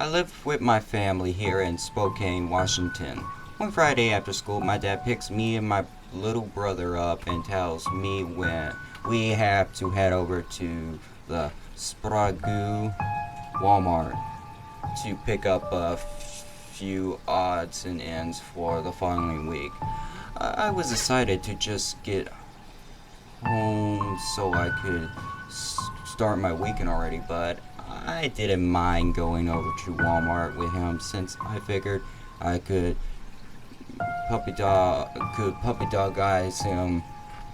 I live with my family here in Spokane, Washington. One Friday after school, my dad picks me and my little brother up and tells me when we have to head over to the Sprague Walmart to pick up a few odds and ends for the following week. I was excited to just get home so I could start my weekend already, but I didn't mind going over to Walmart with him since I figured I puppy dog guys him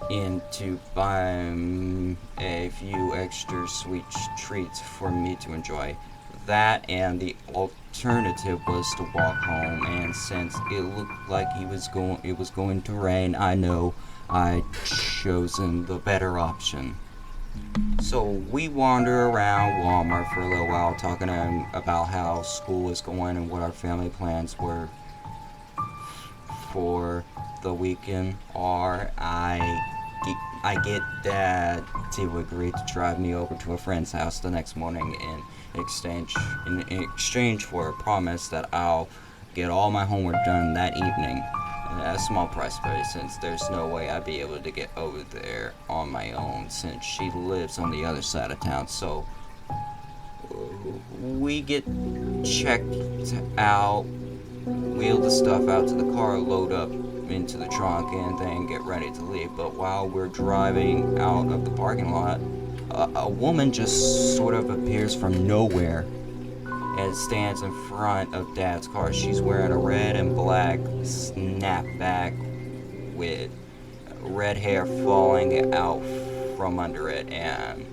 into buying a few extra sweet treats for me to enjoy. That and the alternative was to walk home, and since it looked like it was going to rain, I know I'd chosen the better option. So we wander around Walmart for a little while, talking to him about how school was going and what our family plans were for the weekend. Or I get Dad to agree to drive me over to a friend's house the next morning in exchange for a promise that I'll get all my homework done that evening. And at a small price pay, since there's no way I'd be able to get over there on my own since she lives on the other side of town. So we get checked out, wheel the stuff out to the car, load up into the trunk, and then get ready to leave. But while we're driving out of the parking lot, a woman just sort of appears from nowhere and stands in front of Dad's car. She's wearing a red and black snapback with red hair falling out from under it and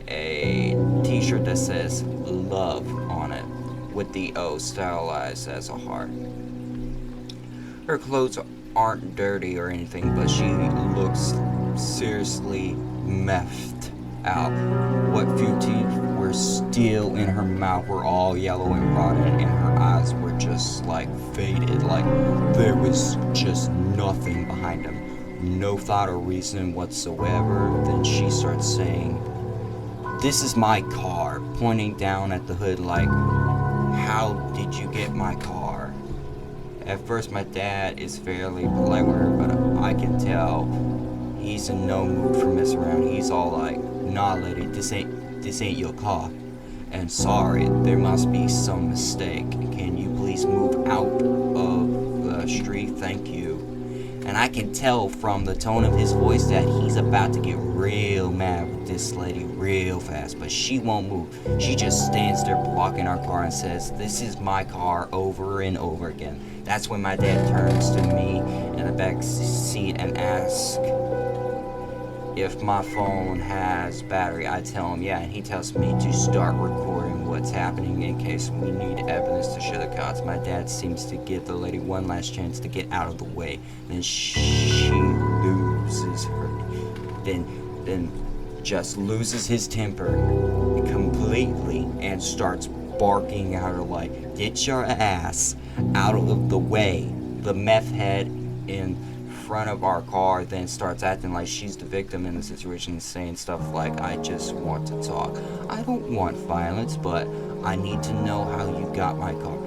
a t-shirt that says love on it with the O stylized as a heart. Her clothes aren't dirty or anything, but she looks seriously methed out. What few teeth were still in her mouth were all yellow and rotten, and her eyes were just like faded, like there was just nothing behind them. No thought or reason whatsoever. Then she starts saying, "This is my car," pointing down at the hood like, "How did you get my car?" At first, my dad is fairly polite with her, but I can tell he's in no mood for messing around. He's all like, "Nah, lady, this ain't your car. And sorry, there must be some mistake. Can you please move out of the street? Thank you." And I can tell from the tone of his voice that he's about to get real mad with this lady real fast, but she won't move. She just stands there blocking our car and says, "This is my car," over and over again. That's when my dad turns to me in the back seat and asks if my phone has battery. I tell him yeah, and he tells me to start recording what's happening in case we need evidence to show the cops. My dad seems to give the lady one last chance to get out of the way. Then she loses her, then just loses his temper completely and starts barking at her like, "Get your ass out of the way." The meth head in front of our car then starts acting like she's the victim in the situation, saying stuff like, "I just want to talk. I don't want violence, but I need to know how you got my car."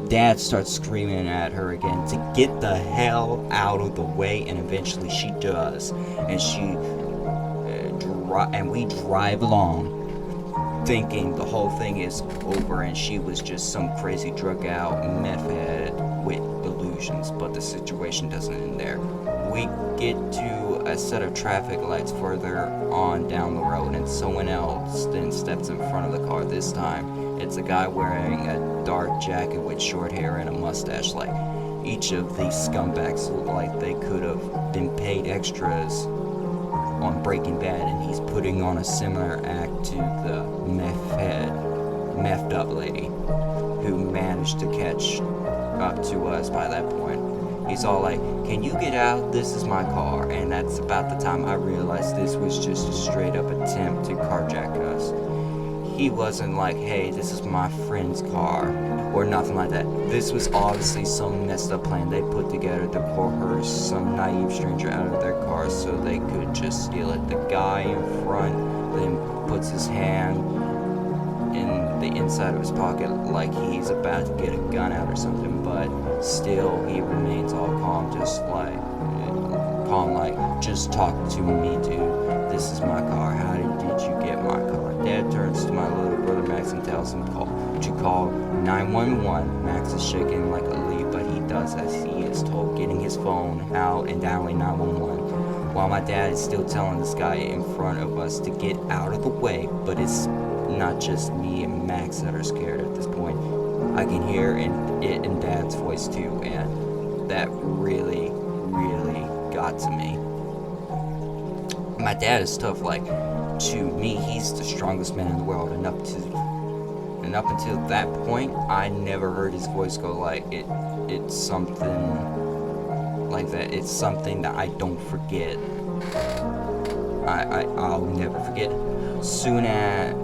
Dad starts screaming at her again to get the hell out of the way, and eventually she does, and we drive along thinking the whole thing is over and she was just some crazy drug out meth head with delusions, but the situation doesn't end there. We get to a set of traffic lights further on down the road, and someone else then steps in front of the car. This time it's a guy wearing a dark jacket with short hair and a mustache. Like, each of these scumbags look like they could have been paid extras on Breaking Bad, and he's putting on a similar act to the methed up lady who managed to catch up to us by that point. He's all like, "Can you get out? This is my car." And that's about the time I realized this was just a straight up attempt to carjack us. He wasn't like, "Hey, this is my friend's car," or nothing like that. This was obviously some messed up plan they put together to coerce some naive stranger out of their car so they could just steal it. The guy in front then puts his hand in the inside of his pocket like he's about to get a gun out or something, but still he remains all calm, just talk to me, dude. This is my car. How did you get my car? Dad turns to my little brother Max and tells him to call 911. Max is shaking like a leaf, but he does as he is told, getting his phone out and dialing 911. While my dad is still telling this guy in front of us to get out of the way, but it's not just me and Max that are scared at this point. I can hear it in Dad's voice too, and that really, really got to me. My dad is tough, like, to me, he's the strongest man in the world, and up until that point, I never heard his voice go like, it's something like that. It's something that I don't forget. I'll never forget. As soon as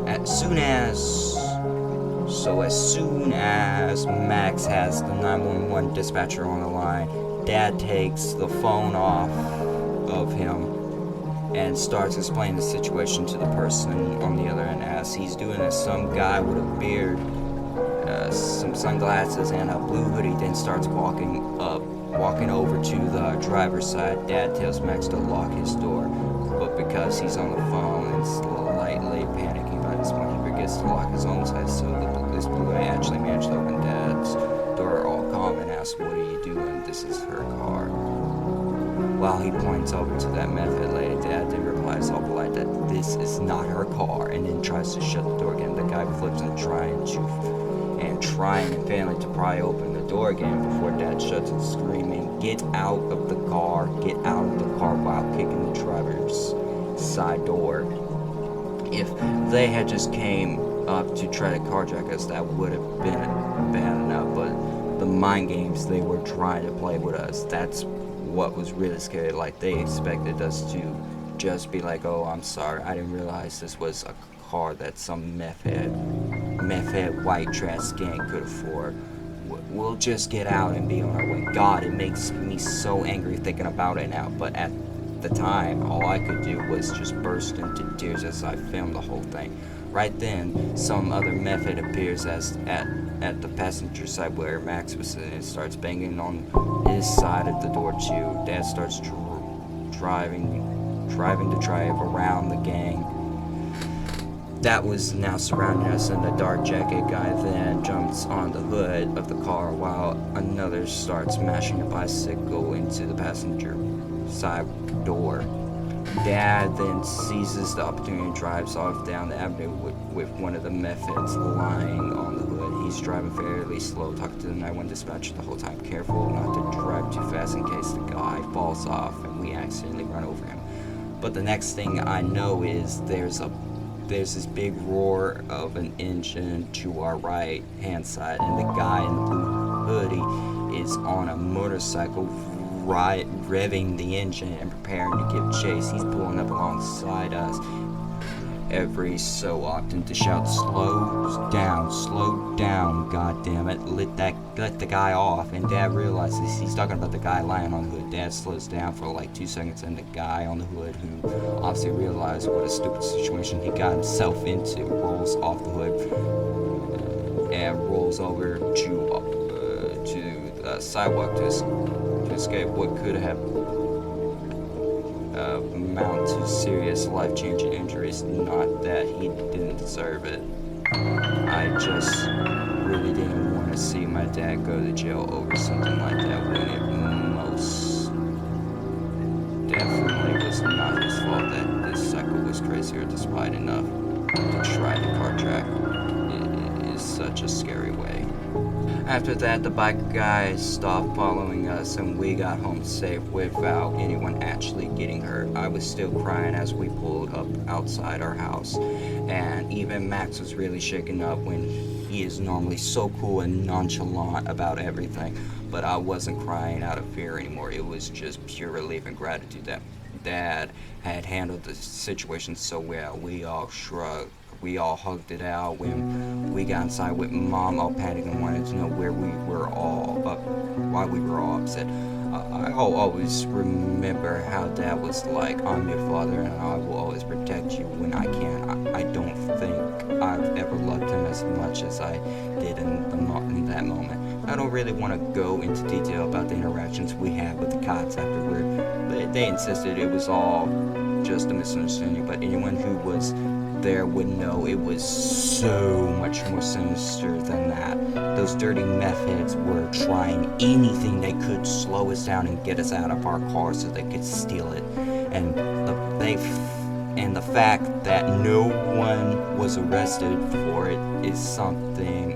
Max has the 911 dispatcher on the line, Dad takes the phone off of him and starts explaining the situation to the person on the other end. As he's doing this, some guy with a beard, some sunglasses, and a blue hoodie then starts walking over to the driver's side. Dad tells Max to lock his door, but because he's on the phone and slightly panicking by this point, he forgets to lock his own side, so this blue guy actually managed to open Dad's door all calm and asks, "What are you doing? This is her car." While he points over to that meth head lady, Dad then replies all polite that this is not her car, and then tries to shut the door again. The guy flips and trying and failing to pry open the door again before Dad shuts it, screaming, "Get out of the car, get out of the car," while kicking the driver's side door. If they had just came up to try to carjack us, that would have been bad enough, but the mind games they were trying to play with us, that's what was really scary. Like, they expected us to just be like, "Oh, I'm sorry, I didn't realize this was a car that some meth head white trash gang could afford. We'll just get out and be on our way." God, it makes me so angry thinking about it now, but at the time, all I could do was just burst into tears as I filmed the whole thing. Right then, some other meth head appears at the passenger side where Max was sitting and starts banging on his side of the door too. Dad starts driving to drive around the gang that was now surrounding us, and the dark jacket guy then jumps on the hood of the car while another starts mashing a bicycle into the passenger side door. Dad then seizes the opportunity and drives off down the avenue with one of the meth heads lying on the hood. He's driving fairly slow, talking to the 911 dispatcher the whole time, careful not to drive too fast in case the guy falls off and we accidentally run over him. But the next thing I know is there's this big roar of an engine to our right hand side, and the guy in the blue hoodie is on a motorcycle revving the engine and preparing to give chase. He's pulling up alongside us every so often to shout, slow down, god damn it, let the guy off." And Dad realizes he's talking about the guy lying on the hood. Dad slows down for like 2 seconds, and the guy on the hood, who obviously realized what a stupid situation he got himself into, rolls off the hood and rolls over to the sidewalk to escape what could have amount to serious life-changing injuries. Not that he didn't deserve it. I just really didn't want to see my dad go to jail over something like that, when it most definitely was not his fault that this cycle was crazier despite enough to try to carjack. It is such a scary way. After that, the bike guys stopped following us and we got home safe without anyone actually getting hurt. I was still crying as we pulled up outside our house, and even Max was really shaken up when he is normally so cool and nonchalant about everything. But I wasn't crying out of fear anymore. It was just pure relief and gratitude that Dad had handled the situation so well. We all shrugged. We all hugged it out when we got inside with Mom all panicked and wanted to know why we were all upset. I'll always remember how Dad was like. I'm your father, and I will always protect you when I can. I don't think I've ever loved him as much as I did in that moment. I don't really want to go into detail about the interactions we had with the cops afterward, but they insisted it was all just a misunderstanding. But anyone who was there would know it was so much more sinister than that. Those dirty meth heads were trying anything they could to slow us down and get us out of our car so they could steal it. And the fact that no one was arrested for it is something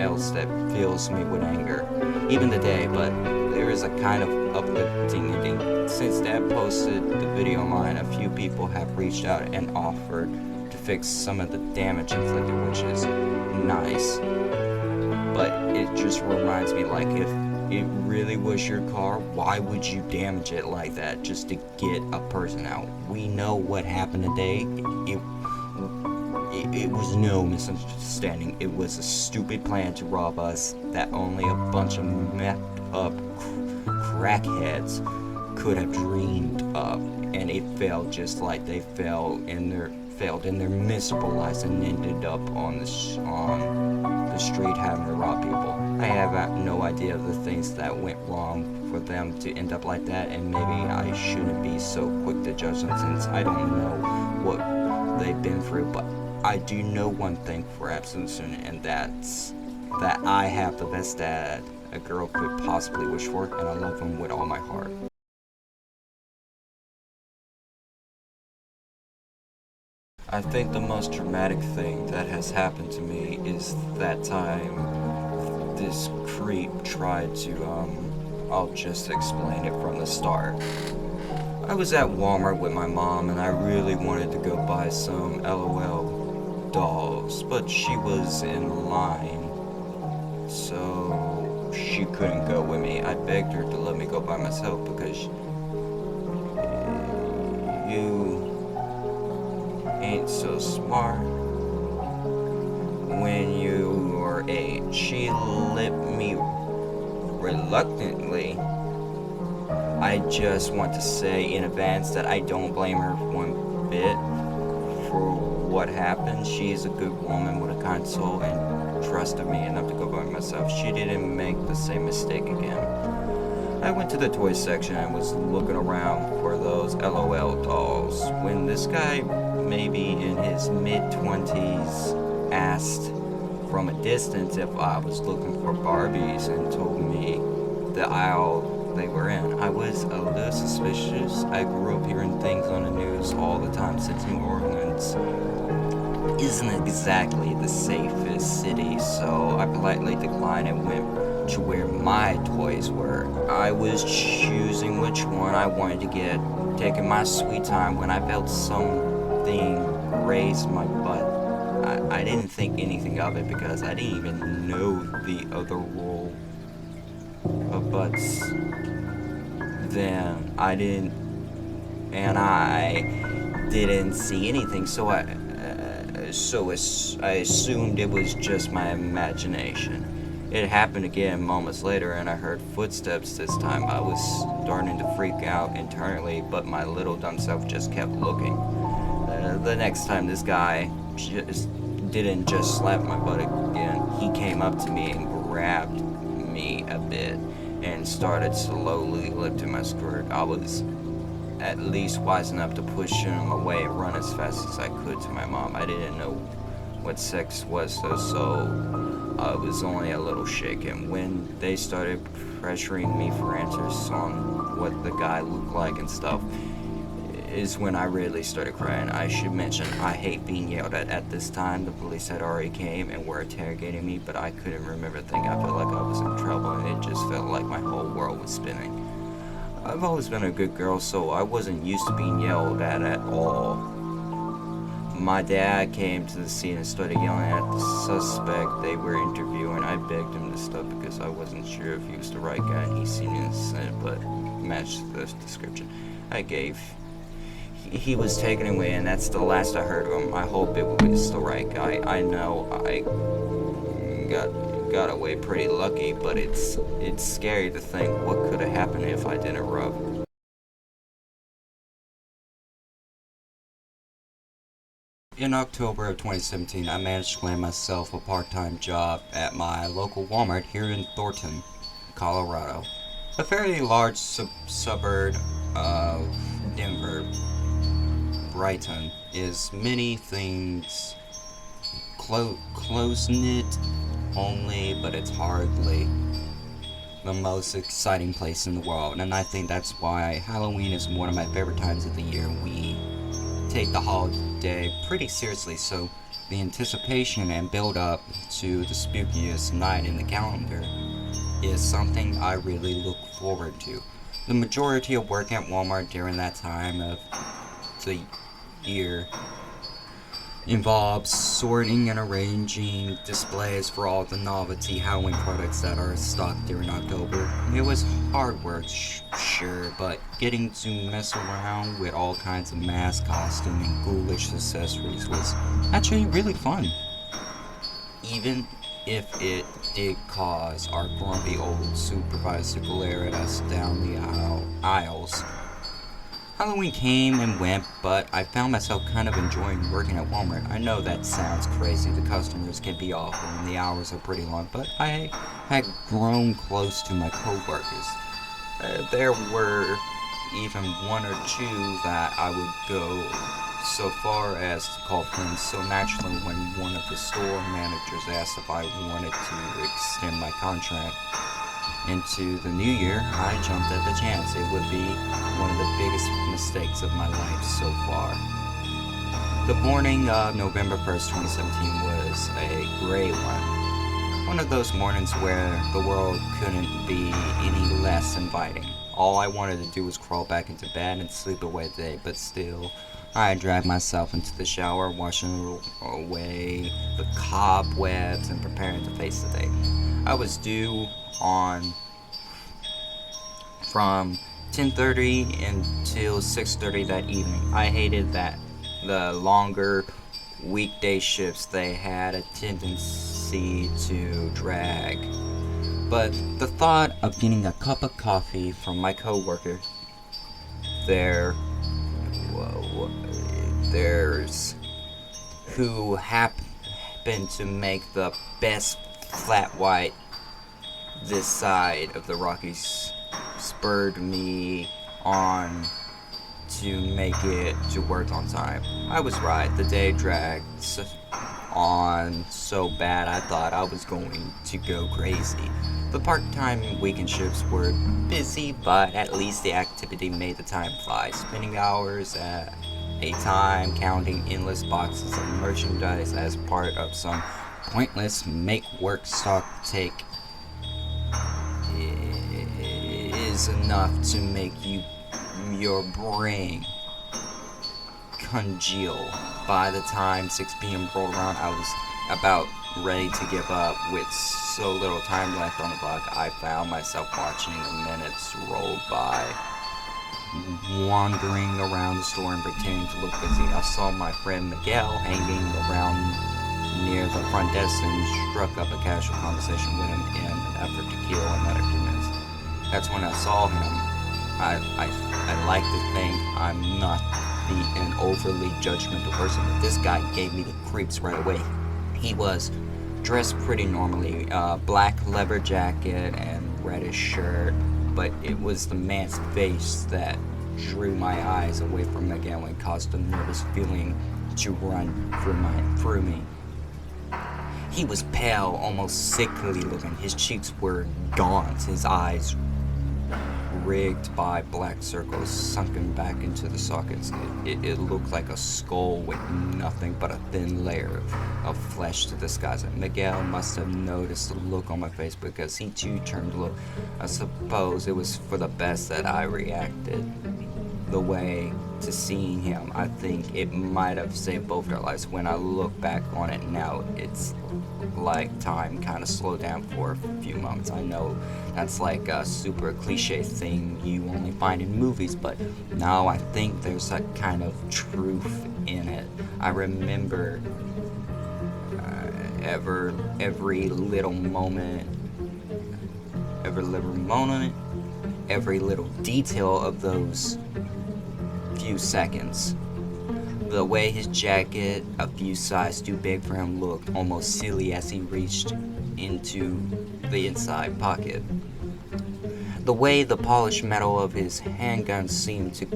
else that fills me with anger, even today. But there is a kind of uplifting ending. Since Dad posted the video online, a few people have reached out and offered to fix some of the damage inflicted, which is nice. But it just reminds me, like, if it really was your car, why would you damage it like that just to get a person out? We know what happened today. It was no misunderstanding. It was a stupid plan to rob us that only a bunch of messed up crackheads could have dreamed of, and it failed just like they failed in their miserable lives and ended up on the street having to rob people. I have no idea of the things that went wrong for them to end up like that, and maybe I shouldn't be so quick to judge them since I don't know what they've been through, but I do know one thing for absolute certain, and that's that I have the best dad a girl could possibly wish for, and I love him with all my heart. I think the most dramatic thing that has happened to me is that time this creep tried to, I'll just explain it from the start. I was at Walmart with my mom and I really wanted to go buy some LOL dolls, but she was in line, so she couldn't go with me. I begged her to let me go by myself because you ain't so smart when you are 8. She let me reluctantly. I just want to say in advance that I don't blame her one bit for what happened. She is a good woman with a kind soul and trusted me enough to go by myself. She didn't make the same mistake again. I went to the toy section and was looking around for those LOL dolls when this guy, maybe in his mid-20s, asked from a distance if I was looking for Barbies and told me the aisle they were in. I was a little suspicious. I grew up hearing things on the news all the time since New Orleans isn't exactly the safest city, so I politely declined and went to where my toys were. I was choosing which one I wanted to get, taking my sweet time when I felt something raise my butt. I didn't think anything of it because I didn't even know the other roll of butts. Then I didn't see anything, so I assumed it was just my imagination. It happened again moments later, and I heard footsteps this time. I was starting to freak out internally, but my little dumb self just kept looking. The next time this guy didn't just slap my butt again, he came up to me and grabbed me a bit and started slowly lifting my skirt. I was at least wise enough to push him away and run as fast as I could to my mom. I didn't know what sex was though, so I was only a little shaken. When they started pressuring me for answers on what the guy looked like and stuff, is when I really started crying. I should mention, I hate being yelled at this time. The police had already came and were interrogating me, but I couldn't remember a thing. I felt like I was in trouble, and it just felt like my whole world was spinning. I've always been a good girl, so I wasn't used to being yelled at all. My dad came to the scene and started yelling at the suspect they were interviewing. I begged him to stop because I wasn't sure if he was the right guy, and he seemed innocent but matched the description I gave. He was taken away, and that's the last I heard of him. I hope it was the right guy. I know I got got away pretty lucky, but it's scary to think what could have happened if I didn't rub. In October of 2017, I managed to land myself a part-time job at my local Walmart here in Thornton, Colorado, a fairly large suburb of Denver. Brighton is many things close-knit only, but it's hardly the most exciting place in the world, and I think that's why Halloween is one of my favorite times of the year. We take the holiday pretty seriously, so the anticipation and build up to the spookiest night in the calendar is something I really look forward to. The majority of work at Walmart during that time of the year involves sorting and arranging displays for all the novelty Halloween products that are stocked during October. It was hard work, sure, but getting to mess around with all kinds of mask costume and ghoulish accessories was actually really fun. Even if it did cause our grumpy old supervisor to glare at us down the aisles. Halloween came and went, but I found myself kind of enjoying working at Walmart. I know that sounds crazy, the customers can be awful and the hours are pretty long, but I had grown close to my co-workers. There were even one or two that I would go so far as to call friends. So naturally, when one of the store managers asked if I wanted to extend my contract into the new year, I jumped at the chance. It would be one of the biggest mistakes of my life so far. The morning of November 1st, 2017 was a great one. One of those mornings where the world couldn't be any less inviting. All I wanted to do was crawl back into bed and sleep away the day, but still, I dragged myself into the shower, washing away the cobwebs and preparing to face the day. I was due on from 10:30 until 6:30 that evening. I hated that the longer weekday shifts they had a tendency to drag. But the thought of getting a cup of coffee from my coworker there's who happened to make the best flat white this side of the Rockies spurred me on to make it to work on time. I was right, the day dragged on so bad I thought I was going to go crazy. The part-time weekend shifts were busy, but at least the activity made the time fly, spending hours at a time counting endless boxes of merchandise as part of some pointless make-work stock take is enough to make your brain congeal. By the time 6 p.m. rolled around, I was about ready to give up. With so little time left on the clock, I found myself watching the minutes roll by, wandering around the store and pretending to look busy. I saw my friend Miguel hanging around near the front desk and struck up a casual conversation with him in an effort to kill another few minutes. That's when I saw him. I like to think I'm not an overly judgmental person, but this guy gave me the creeps right away. He was dressed pretty normally, black leather jacket and reddish shirt, but it was the man's face that drew my eyes away from Miguel and caused a nervous feeling to run through me. He was pale, almost sickly looking. His cheeks were gaunt, his eyes rigged by black circles sunken back into the sockets. It looked like a skull with nothing but a thin layer of flesh to disguise it. Miguel must have noticed the look on my face because he too turned to look. I suppose it was for the best that I reacted the way to seeing him. I think it might have saved both our lives. When I look back on it now, it's like time kind of slowed down for a few moments. I know that's like a super cliche thing you only find in movies, but now I think there's a kind of truth in it. I remember every little moment, every little detail of those few seconds. The way his jacket, a few sizes too big for him, looked almost silly as he reached into the inside pocket. The way the polished metal of his handgun seemed to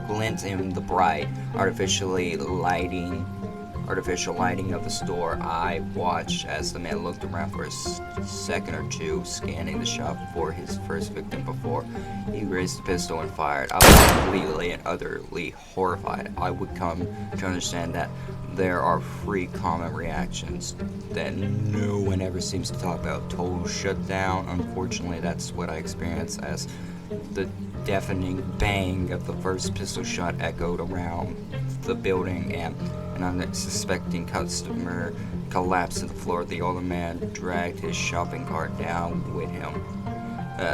glint in the bright, artificial lighting of the store. I watched as the man looked around for a second or two, scanning the shop for his first victim before he raised the pistol and fired. I was completely and utterly horrified. I would come to understand that there are three common reactions that no one ever seems to talk about. Total shutdown. Unfortunately, that's what I experienced as the deafening bang of the first pistol shot echoed around the building, and an unsuspecting customer collapsed to the floor. The older man dragged his shopping cart down with him,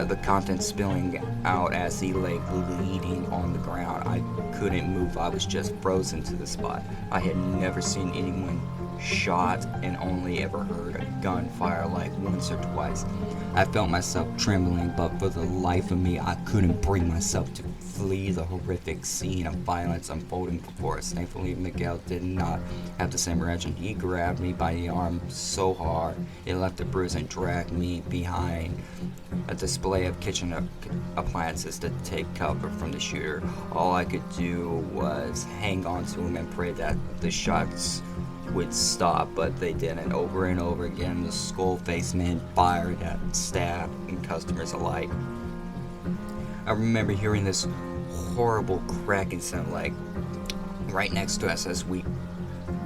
the contents spilling out as he lay bleeding on the ground. I couldn't move. I was just frozen to the spot. I had never seen anyone shot and only ever heard a gun fire like once or twice. I felt myself trembling, but for the life of me, I couldn't bring myself to flee the horrific scene of violence unfolding before us. Thankfully, Miguel did not have the same reaction. He grabbed me by the arm so hard it left a bruise and dragged me behind a display of kitchen appliances to take cover from the shooter. All I could do was hang on to him and pray that the shots would stop, but they didn't. Over and over again, the skull-faced man fired at staff and customers alike. I remember hearing this horrible cracking sound like right next to us as we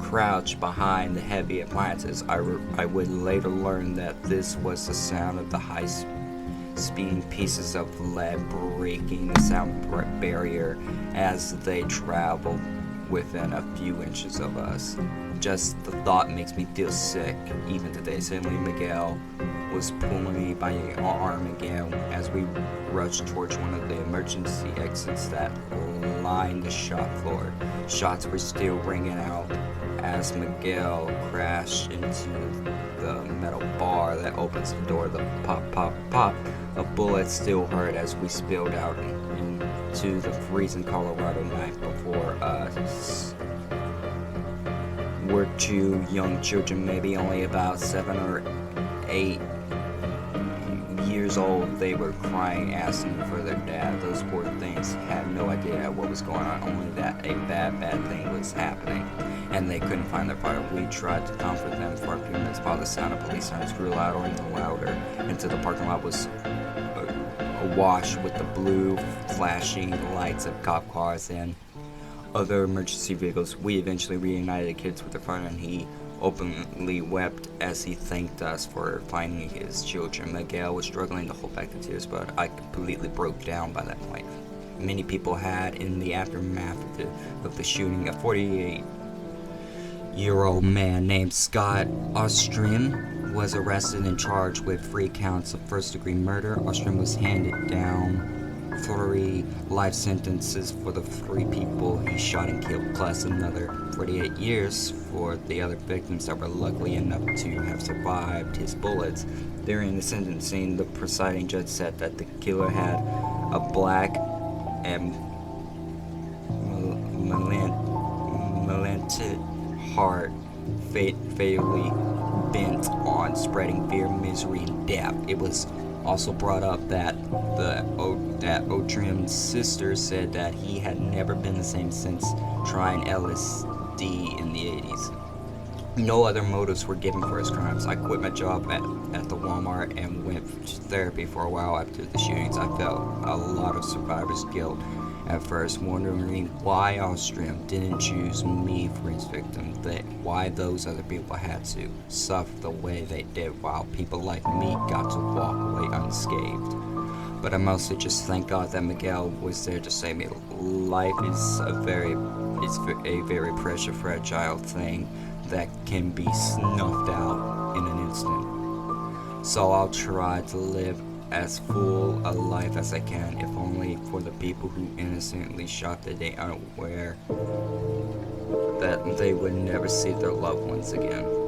crouched behind the heavy appliances. I would later learn that this was the sound of the high-speed pieces of lead breaking the sound barrier as they traveled within a few inches of us. Just the thought makes me feel sick even today. Suddenly Miguel was pulling me by the arm again as we rushed towards one of the emergency exits that lined the shop floor. Shots were still ringing out as Miguel crashed into the metal bar that opens the door. The pop, pop, pop of bullets still heard as we spilled out into the freezing Colorado night before us. Were two young children, maybe only about 7 or 8 years old. They were crying, asking for their dad. Those poor things had no idea what was going on, only that a bad thing was happening, and they couldn't find their father. We tried to comfort them for a few minutes while the sound of police sirens grew louder and louder until the parking lot was awash with the blue flashing lights of cop cars and other emergency vehicles. We eventually reunited the kids with their father, and he openly wept as he thanked us for finding his children. Miguel was struggling to hold back the tears, but I completely broke down by that point. Many people had, in the aftermath of the shooting, a 48-year-old man named Scott Ostrom was arrested and charged with 3 counts of first-degree murder. Ostrom was handed down 3 life sentences for the 3 people he shot and killed, plus another 48 years for the other victims that were lucky enough to have survived his bullets. During the sentencing, the presiding judge said that the killer had a black and malignant heart, fatally bent on spreading fear, misery, and death. It was also brought up that Ostrom's sister said that he had never been the same since trying LSD in the 80s. No other motives were given for his crimes. I quit my job at the Walmart and went to therapy for a while after the shootings. I felt a lot of survivor's guilt at first, wondering why Ostrom didn't choose me for his victim, why those other people had to suffer the way they did while people like me got to walk away unscathed. But I mostly just thank God that Miguel was there to save me. Life is a very precious, fragile thing that can be snuffed out in an instant. So I'll try to live as full a life as I can, if only for the people who innocently shot the day, unaware that they would never see their loved ones again.